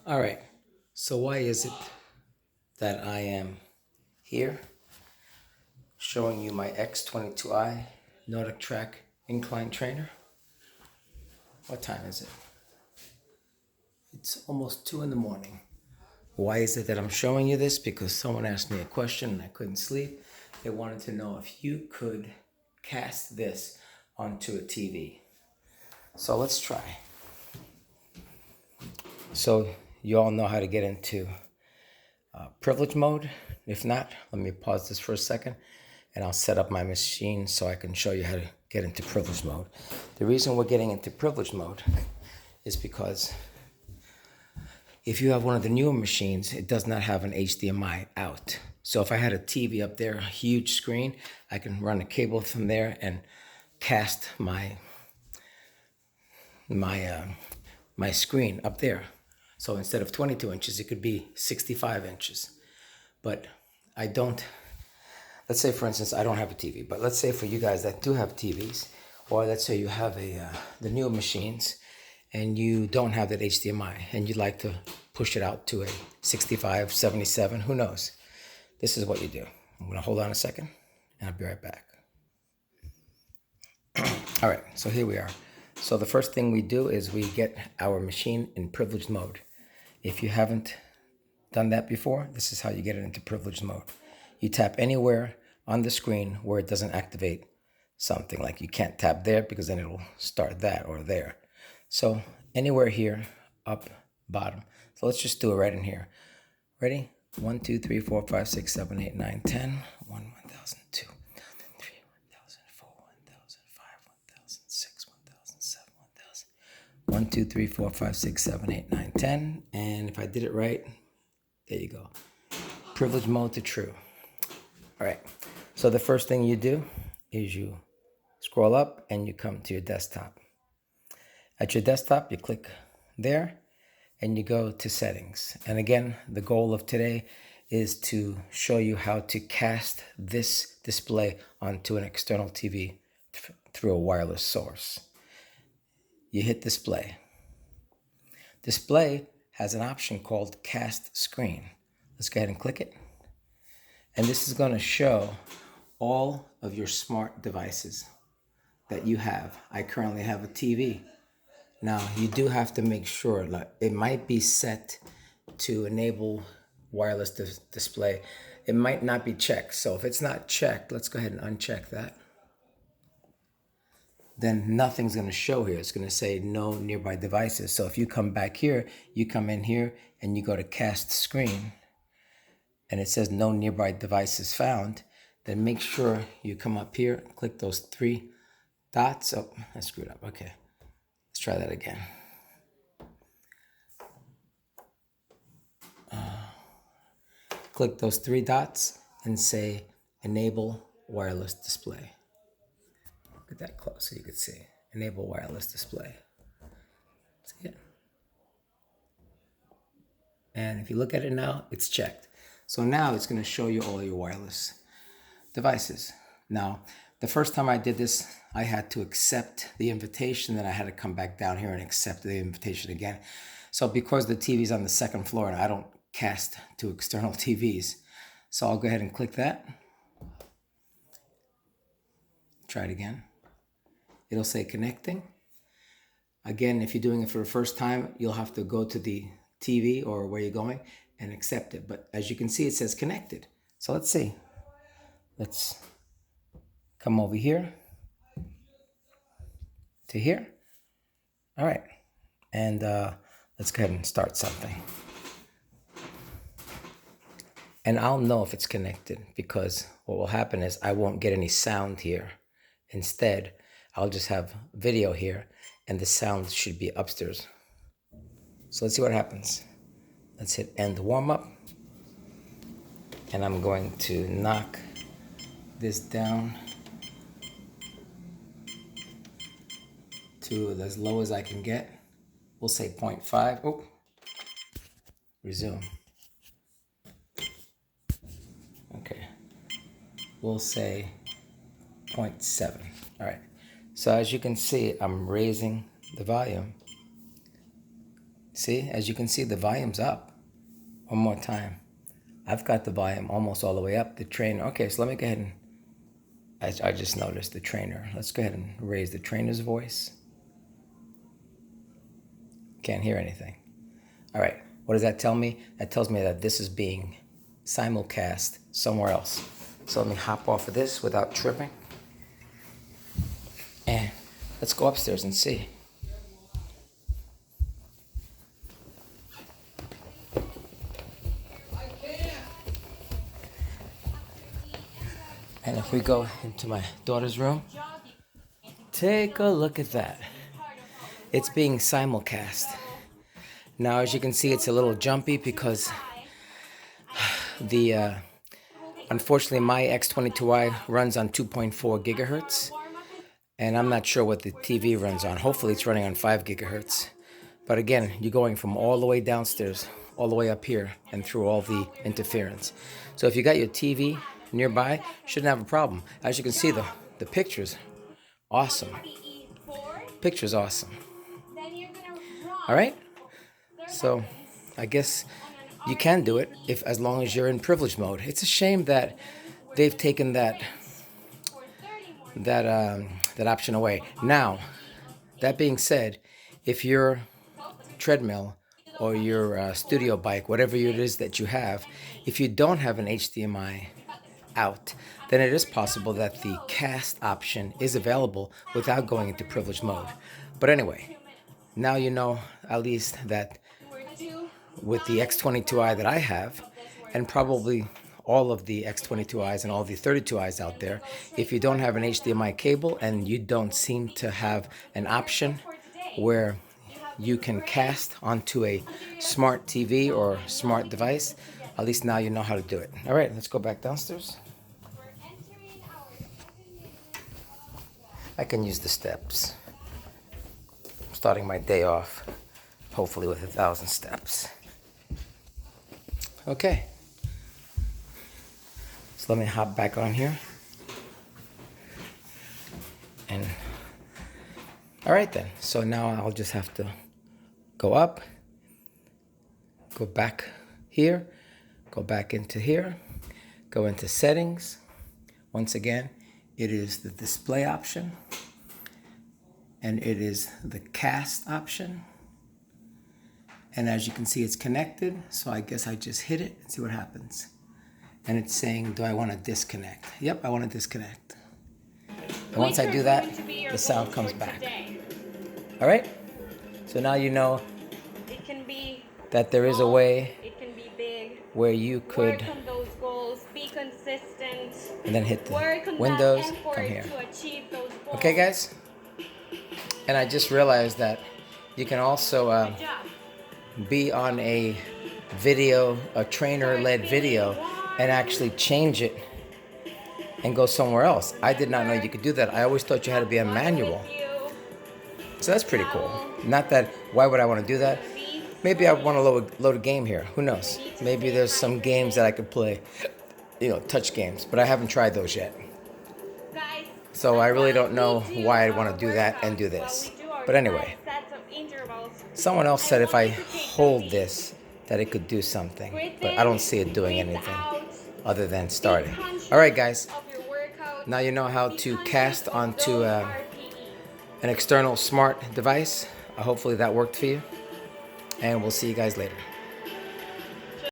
All right, so why is it that I am here showing you my X22i NordicTrack incline trainer? What time is it? It's almost 2 in the morning. Why is it that I'm showing you this? Because someone asked me a question and I couldn't sleep. They wanted to know if you could cast this onto a TV. So let's try. So you all know how to get into privilege mode. If not, let me pause this for a second and I'll set up my machine so I can show you how to get into privilege mode. The reason we're getting into privilege mode is because if you have one of the newer machines, it does not have an HDMI out. So if I had a TV up there, a huge screen, I can run a cable from there and cast my screen up there. So instead of 22 inches, it could be 65 inches. But I don't, let's say for instance, I don't have a TV, but let's say for you guys that do have TVs, or let's say you have the newer machines and you don't have that HDMI and you'd like to push it out to a 65, 77, who knows? This is what you do. I'm gonna hold on a second and I'll be right back. All right, so here we are. So the first thing we do is we get our machine in privileged mode. If you haven't done that before, this is how you get it into privileged mode. You tap anywhere on the screen where it doesn't activate something, like you can't tap there because then it'll start that or there. So anywhere here, up, bottom. So let's just do it right in here. Ready? 1, 2, 3, 4, 5, 6, 7, 8, 9, 10. 1, 1,000, 2, 1,003, 1,004, 1,005, 1,006, 1,007, 1,000. 1, 2, 3, 4, 5, 6, 7, 8, 9, 10. And if I did it right, there you go. Privilege mode to true. All right. So the first thing you do is you scroll up and you come to your desktop. At your desktop, you click there and you go to settings. And again, the goal of today is to show you how to cast this display onto an external TV through a wireless source. You hit display. Display has an option called cast screen. Let's go ahead and click it. And this is going to show all of your smart devices that you have. I currently have a TV. Now, you do have to make sure that it might be set to enable wireless display. It might not be checked. So if it's not checked, let's go ahead and uncheck that. Then nothing's going to show here. It's going to say no nearby devices. So if you come back here, you come in here and you go to cast screen and it says no nearby devices found, then make sure you come up here, click those 3 dots. Oh, I screwed up. Okay. Let's try that again. Click those 3 dots and say enable wireless display. Get that close so you can see. Enable wireless display. See it? And if you look at it now, it's checked. So now it's going to show you all your wireless devices. Now, the first time I did this, I had to accept the invitation, then I had to come back down here and accept the invitation again. So because the TV's on the 2nd floor and I don't cast to external TVs, so I'll go ahead and click that. Try it again. It'll say connecting. Again, if you're doing it for the first time, you'll have to go to the TV or where you're going and accept it. But as you can see, it says connected. So let's see. Let's come over here to here. All right. And let's go ahead and start something. And I'll know if it's connected because what will happen is I won't get any sound here. Instead, I'll just have video here and the sound should be upstairs. So let's see what happens. Let's hit end warm up. And I'm going to knock this down to as low as I can get. We'll say 0.5. Oh, resume. Okay. We'll say 0.7. All right. So as you can see, I'm raising the volume. See, as you can see, the volume's up. One more time. I've got the volume almost all the way up. The trainer. Okay, so let me go ahead and, I just noticed the trainer. Let's go ahead and raise the trainer's voice. Can't hear anything. All right, what does that tell me? That tells me that this is being simulcast somewhere else. So let me hop off of this without tripping. And let's go upstairs and see. And if we go into my daughter's room, take a look at that. It's being simulcast. Now, as you can see, it's a little jumpy because unfortunately, my X22i runs on 2.4 gigahertz, and I'm not sure what the TV runs on. Hopefully, it's running on 5 gigahertz. But again, you're going from all the way downstairs, all the way up here, and through all the interference. So if you got your TV nearby, you shouldn't have a problem. As you can see, the picture's awesome. Picture's awesome. All right? So I guess you can do it as long as you're in privilege mode. It's a shame that they've taken that option away. Now, that being said, if your treadmill or your studio bike, whatever it is that you have, if you don't have an HDMI out, then it is possible that the cast option is available without going into privilege mode. But anyway, now you know at least that with the X22i that I have, and probably all of the X22i's and all the 32i's out there, if you don't have an HDMI cable and you don't seem to have an option where you can cast onto a smart TV or smart device, at least now you know how to do it. All right, let's go back downstairs. I can use the steps. I'm starting my day off, hopefully with 1,000 steps. Okay. So let me hop back on here. And all right then. So now I'll just have to go up, go back here, go back into here, go into settings. Once again, it is the display option, and it is the cast option. And as you can see, it's connected. So I guess I just hit it and see what happens. And it's saying, do I want to disconnect? Yep, I want to disconnect. And once I do that, the sound comes back. All right? So now you know that there is a way where you could work on those goals, be consistent, and then hit the Windows, come here. Okay, guys? And I just realized that you can also be on a video, a trainer-led video, and actually change it and go somewhere else. I did not know you could do that. I always thought you had to be on manual. So that's pretty cool. Not that, why would I want to do that? Maybe I want to load a game here. Who knows? Maybe there's some games that I could play, touch games, but I haven't tried those yet. So I really don't know why I'd want to do that and do this. But anyway, someone else said if I hold this, that it could do something, but I don't see it doing anything other than starting. All right, guys. Now you know how to cast onto an external smart device. Hopefully that worked for you. And we'll see you guys later.